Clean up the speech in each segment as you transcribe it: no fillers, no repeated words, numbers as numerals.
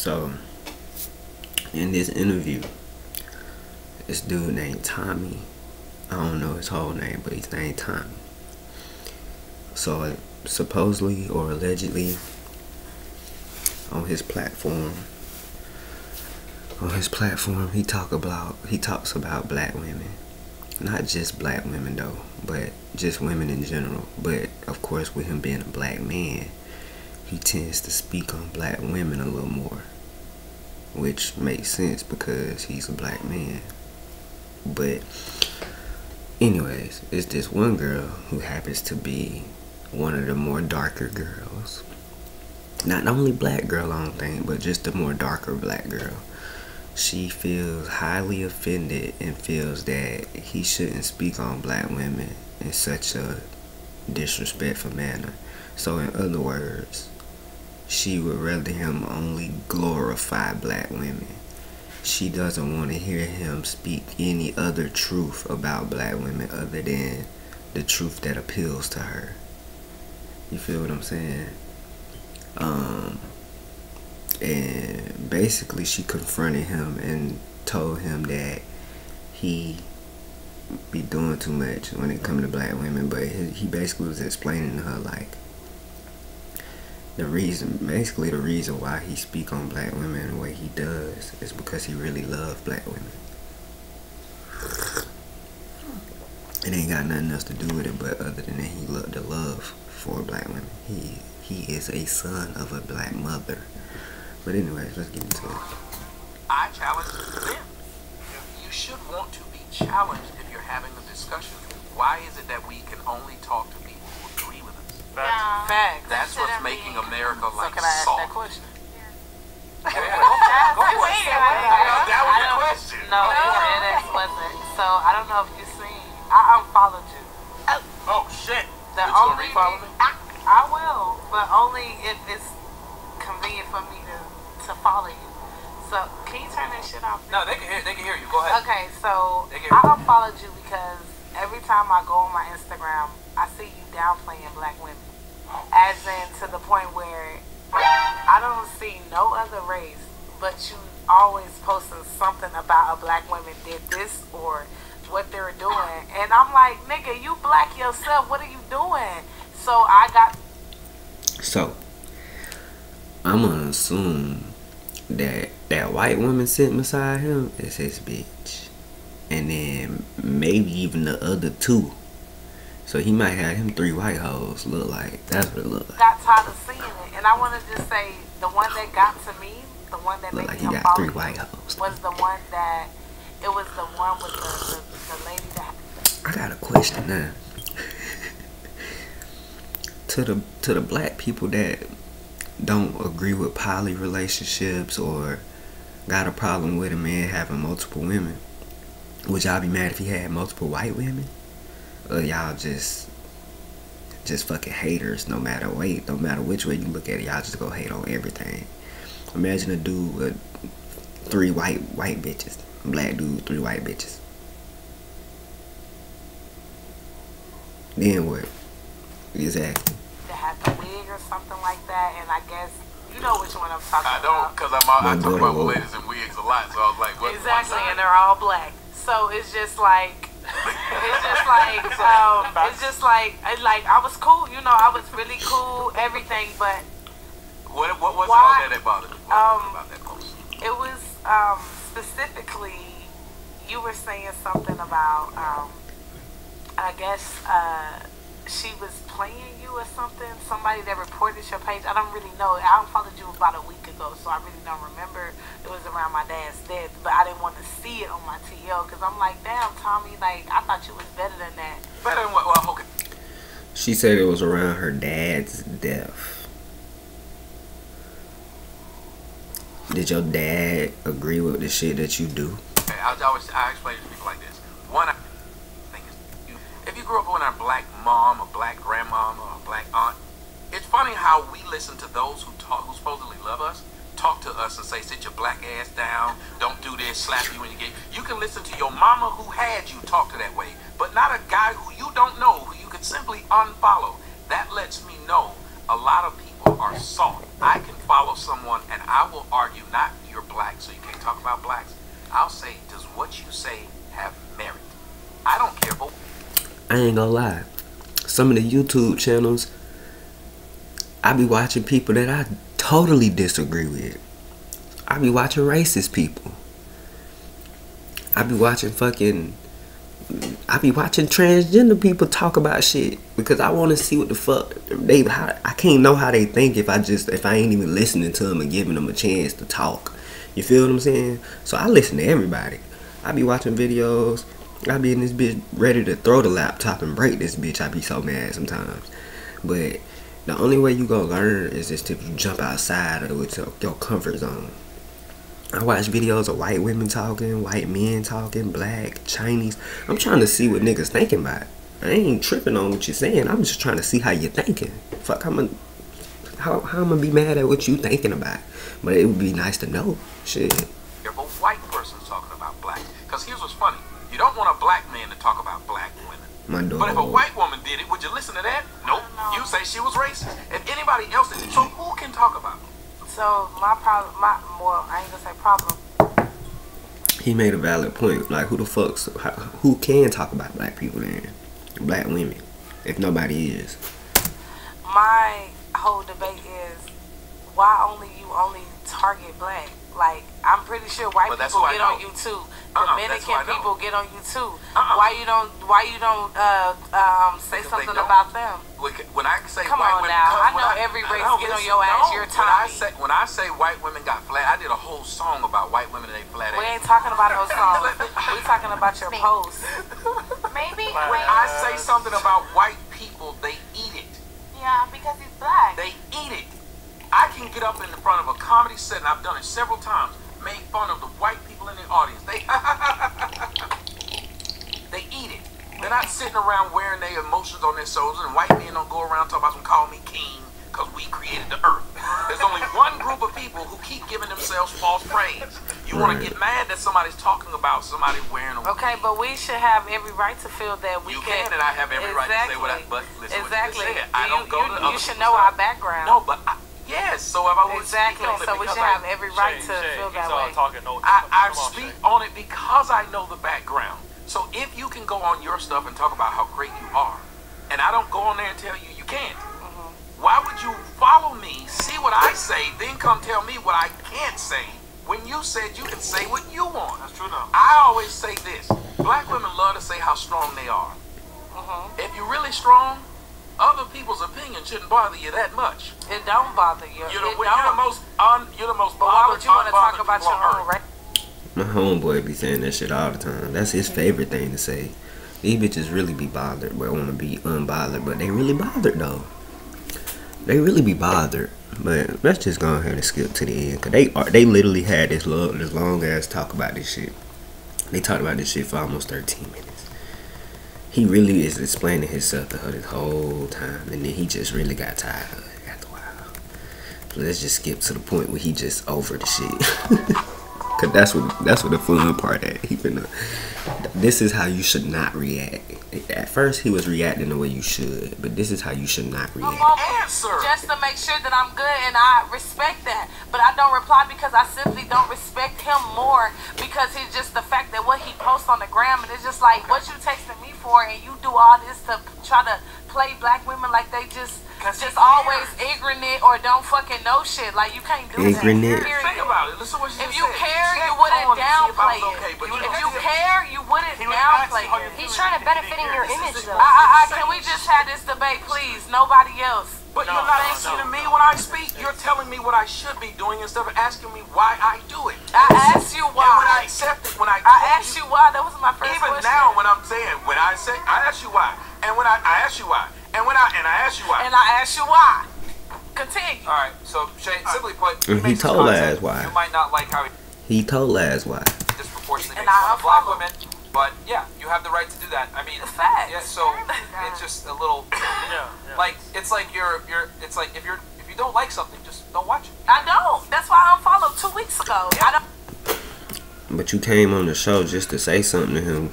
So in this interview, this dude named Tommy, I don't know his whole name, but he's named Tommy. So supposedly or allegedly on his platform, he talks about black women. Not just black women though, but just women in general. But of course, with him being a black man, he tends to speak on black women a little more, which makes sense because he's a black man. But anyways, it's this one girl who happens to be one of the more darker girls. Not only black girl, I don't think, but just the more darker black girl. She feels highly offended and feels that he shouldn't speak on black women in such a disrespectful manner. So in other words, she would rather him only glorify black women. She doesn't want to hear him speak any other truth about black women other than the truth that appeals to her. You feel what I'm saying? And basically she confronted him and told him that he be doing too much when it comes to black women, but he basically was explaining to her like the reason why he speak on black women the way he does is because he really loves black women. It ain't got nothing else to do with it, but other than that, he loved the love for black women. He is a son of a black mother. But anyways, let's get into it. I challenge them. You should want to be challenged if you're having a discussion. Why is it that we can only talk to people who agree with us? Facts. That's what's making America like so can I ask soft. that question? Go ahead. That was the question. No, it wasn't. So I don't know if you've seen. I unfollowed you. Oh shit. The you gonna only refollow me? I will, but only if it's convenient for me to follow you. So can you turn that shit off? No, they can hear you. Go ahead. Okay, so I I unfollowed you because every time I go on my Instagram, I see you downplaying black women. As in to the point where I don't see no other race, but you always posting something about a black woman did this or what they're doing. And I'm like, nigga, you black yourself. What are you doing? So I'm gonna assume that white woman sitting beside him is his bitch, and then maybe even the other two. So he might have him 3 white hoes. Look like that's what it look like. got tired of seeing it, and I want to just say the one that got to me, the one that Look made like me he got 3 unfollow white you, hoes. was the one that it was the one with the lady that. I got a question now. to the black people that don't agree with poly relationships or got a problem with a man having multiple women, would y'all be mad if he had multiple white women? Or y'all just fucking haters no matter which way you look at it, y'all just go hate on everything? Imagine a dude with 3 white bitches. Black dude, 3 white bitches. Then what? Exactly. That had the wig or something like that, and I guess you know which one I'm talking I about. don't, because I talk about ladies in wigs a lot, so I was like, what? Exactly, and they're all black. So it's just like, I was cool, you know, I was really cool, everything, but What was it on there that bothered you? What about that post? it was specifically, you were saying something about, I guess she was playing you or something, somebody that reported your page. I don't really know. I unfollowed you about a week ago, so I really don't remember. It was around my dad's death, but I didn't want to see it on my TL because I'm like, damn, Tommy, like, I thought you was better than that. Better than what? Well, okay. She said it was around her dad's death. Did your dad agree with the shit that you do? Okay, I explain to people like this. One, I think if you grew up with a black mom, a black grandmom, or a black aunt, it's funny how we listen to those who supposedly love us, talk to us and say, sit your black ass down, don't do this, slap you when you get. You can listen to your mama who had you talk to that way, but not a guy who you don't know, who you could simply unfollow. That lets me know a lot of people are soft. I can follow someone and I will argue, not you're black, so you can't talk about blacks. I'll say, does what you say have merit? I don't care, but I ain't gonna lie. Some of the YouTube channels, I be watching people that I totally disagree with. I be watching racist people. I be watching transgender people talk about shit because I want to see what the fuck I can't know how they think if I ain't even listening to them and giving them a chance to talk. You feel what I'm saying? So I listen to everybody. I be watching videos. I be in this bitch ready to throw the laptop and break this bitch. I be so mad sometimes. But the only way you gonna learn is just if you jump outside of your comfort zone. I watch videos of white women talking, white men talking, black, Chinese. I'm trying to see what niggas thinking about. I ain't tripping on what you're saying. I'm just trying to see how you're thinking. Fuck, how I'm gonna be mad at what you thinking about? But it would be nice to know. Shit. if a white person's talking about black, because here's what's funny. You don't want a black man to talk about black women. My dog. But if a white woman did it, would you listen to that? Nope. You say she was racist. If anybody else did it, so who can talk about it? So my problem, I ain't gonna say problem. He made a valid point. Like, who can talk about black people then? Black women, if nobody is. My whole debate is why you only target black. Like, I'm pretty sure white people get on you too. Dominican people get on you too. Why you don't say something about them? When I say Come white on women, now, I know every race get on your ass. You're Tommy. When I say white women got flat, I did a whole song about white women and they flat ass. We ain't talking about those songs. We talking about your post. Maybe When I say something about white people, they eat it. yeah, because he's black. They eat it. I can get up in the front of a comedy set, and I've done it several times, made fun of the white people in the audience. They eat it. They're not sitting around wearing their emotions on their shoulders, and white men don't go around talking about some call me king because we created the earth. There's only one group of people who keep giving themselves false praise. You want to get mad that somebody's talking about somebody wearing a Okay, but we should have every right to feel that we You can, and I have every right to say what I. But listen, exactly. what you just said. I don't go to other You should people's know our stuff. background. No, but yes. So if I would Exactly. speak on it So we because should have every right to feel that way. I speak on it because I know the background. So if you can go on your stuff and talk about how great you are, and I don't go on there and tell you you can't, why would you follow me, see what I say, then come tell me what I can't say when you said you can say what you want? That's true now. I always say this. Black women love to say how strong they are. If you're really strong, other people's opinion shouldn't bother you that much. It don't bother you. You're the most But why would you want to talk unbothered about people your on own earth. race? My homeboy be saying that shit all the time. That's his favorite thing to say. These bitches really be bothered, but want to be unbothered. But they really bothered though. They really be bothered. But let's just go ahead and skip to the end, cause they literally had this long ass talk about this shit. They talked about this shit for almost 13 minutes. He really is explaining himself to her this whole time, and then he just really got tired of it after a while. So let's just skip to the point where he just over the shit. Cause that's what the fun part at. This is how you should not react. At first he was reacting the way you should, but this is how you should not react. Answer. Just to make sure that I'm good, and I respect that. But I don't reply because I simply don't respect him more, because he's just the fact that what he posts on the gram, and it's just like what you texting me for, and you do all this to try to play black women like they just always ignorant or don't fucking know shit. Like, you can't do that. Ignorant. Think about it. Listen to what she If just you said. care, She you said, wouldn't "Call and see if I downplay was it. okay," but If you care, you wouldn't downplay it. He's trying to benefit in your image, though. Can we just have this debate, please? Nobody else. But you're not answering to me when I speak. You're telling me what I should be doing instead of asking me why I do it. I asked you why. And when I accept it, when I asked you why. That was my first even question. now when I'm saying, when I say, I ask you why. And when I ask you why. And when I ask you why. And I asked you why. Continue. All right, so Shay, simply put, He told us why. You might not like how He told us why. disproportionately And makes fun I of black unfollow. women, but yeah, you have the right to do that. I mean, Facts. yeah. So it's just a little, like it's like it's like if you don't like something, just don't watch it. I don't. That's why I unfollowed 2 weeks ago. Yeah. I don't. But you came on the show just to say something to him.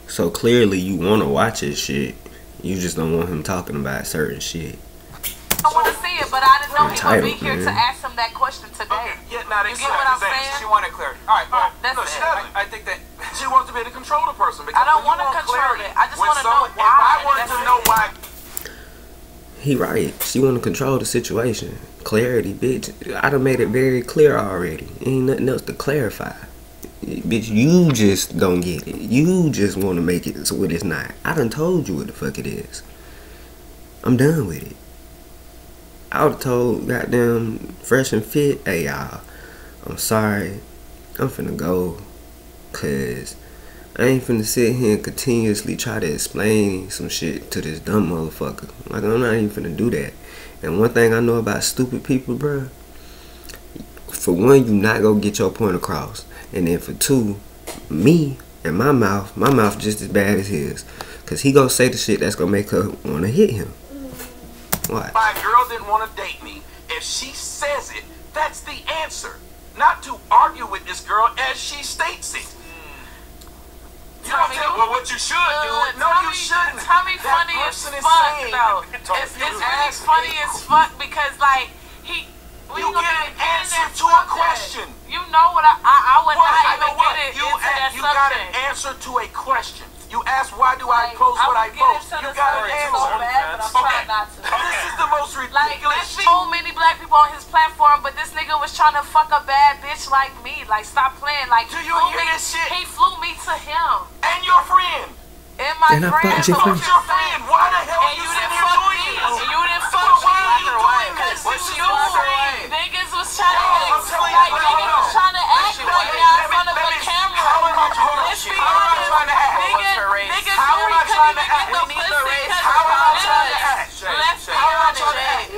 So clearly you want to watch his shit. You just don't want him talking about certain shit. I didn't know he would be Entitled, here to man. ask him that question today. Okay, yeah, now You get what I'm saying? She wanted clarity. All right, That's look, it. she doesn't. I think that She wants to be able to control the person. Because I don't when you wanna want control clarity, it. I just when wanna know someone- why, If I wanted that's to it. know why. He right. She want to control the situation. Clarity, bitch. I done made it very clear already. Ain't nothing else to clarify. Bitch, you just don't get it. You just want to make it what it's not. I done told you what the fuck it is. I'm done with it. I would've told goddamn Fresh and Fit, hey y'all, I'm sorry. I'm finna go. Cause I ain't finna sit here and continuously try to explain some shit to this dumb motherfucker. Like, I'm not even finna do that. And one thing I know about stupid people, bruh, for one, you not gonna get your point across. And then for two, me and my mouth just as bad as his. Cause he gonna say the shit that's gonna make her wanna hit him. What? My girl didn't want to date me. If she says it, that's the answer. Not to argue with this girl as she states it. You don't tell well what you should do. No, you shouldn't. Tommy That funny as person is fuck, saying- though. If It's you really ask funny me- as fuck because, like, You get an answer to a question. You know what I would What? not I even know what? get it You into that you got an subject. answer to a question. You ask why do I Like, post what I would get post? into You the got an subject answer. so bad, but I'm trying not to. This is the most Like, ridiculous there's shit. so many black people on his platform, but this nigga was trying to fuck a bad bitch like me. Like, stop playing. Like, Do he you flew hear me- this shit? He flew me to him. And your friend. And my And I friend. fucked your so friend. what Your you're saying- friend. Why the hell are And you you sitting didn't here fuck doing me. this? And you didn't So fuck why me. are you doing this? Because What's you she saying? niggas was trying to I'm act telling you, like hold niggas on. was trying to act like y'all in front of a camera. How am I hold on. Let's be How am I honest. trying to act? Niggas How am I really trying to couldn't act? even get the pussy because How am I of trying to this. act? Let's be How am I honest. trying to act?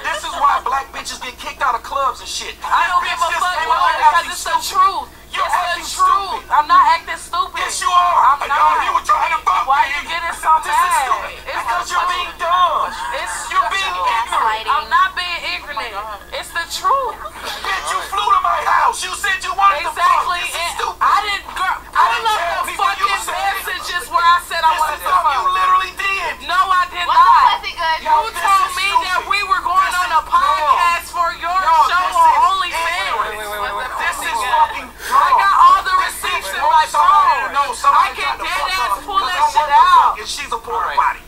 This is why black bitches get kicked out of clubs and shit. I don't give a fuck what because it's the truth. You're It's acting the truth. stupid. I'm not acting stupid. Yes, you are. I'm I not. know you were trying to fuck Why me. you getting so This is mad? stupid. It's Because the you're truth. being dumb. It's You're being ignorant. I'm not being ignorant. It's the truth. Bitch, you flew to my house. You said you wanted to fuck. Exactly. This is And stupid. I didn't look tell the people you fucking said it. messages where I said I This wanted is to something you fuck. literally did. No, I did Was the not. pussy good? You This told is me stupid. that we were going This on is a podcast for your show this on is OnlyFans. ignorant. This is fucking I got all the This receipts is in my somebody phone. knows somebody I can got the dead fuck ass up. pull 'Cause that I shit want the fuck, out. and she's a porta potty.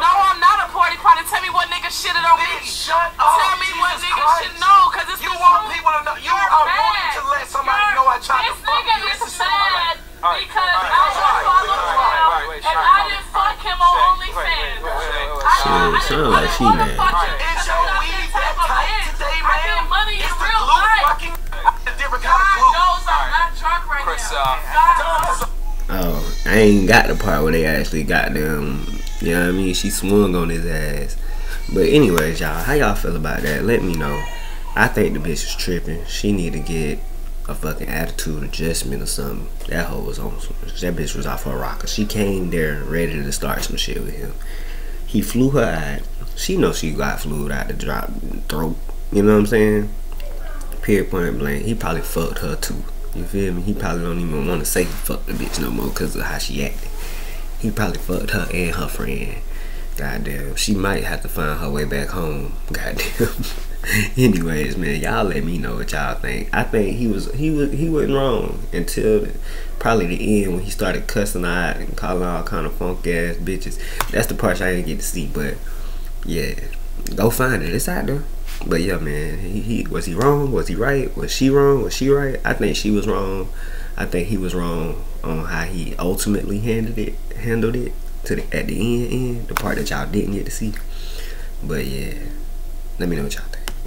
No, I'm not a party party. Tell me what nigga shitted on me. Bitch, shut up. Tell me what Jesus nigga Christ. should know, cause it's You the want truth. people to know. You You're are mad. wanting to let somebody know I tried to This fuck nigga you. This is is stupid. mad Alright, because alright, I just alright, followed wait, him and I didn't fuck him on OnlyFans. Shit, sound like she mad. Is your weed that tight today, man? I get money in It's the real glue life. fucking a different kind of God glue. knows I'm not drunk right Chris, now. God Oh, I ain't got the part where they actually got them. You know what I mean? She swung on his ass. But anyways, y'all, how y'all feel about that? Let me know. I think the bitch is tripping. She need to get a fucking attitude adjustment or something. That hoe was on some. That bitch was off her rocker. She came there ready to start some shit with him. He flew her out. She know she got flued out the drop throat. You know what I'm saying? Period, point blank. He probably fucked her too. You feel me? He probably don't even want to say he fucked the bitch no more because of how she acted. He probably fucked her and her friend. Goddamn. She might have to find her way back home. Goddamn. Anyways, man, y'all let me know what y'all think. I think he wasn't wrong until probably the end when he started cussing out and calling all kind of funk ass bitches. That's the part I didn't get to see, but yeah, go find it. It's out there. But yeah, man, he was he wrong? Was he right? Was she wrong? Was she right? I think she was wrong. I think he was wrong on how he ultimately handled it to at the end, the part that y'all didn't get to see. But yeah, let me know what y'all think.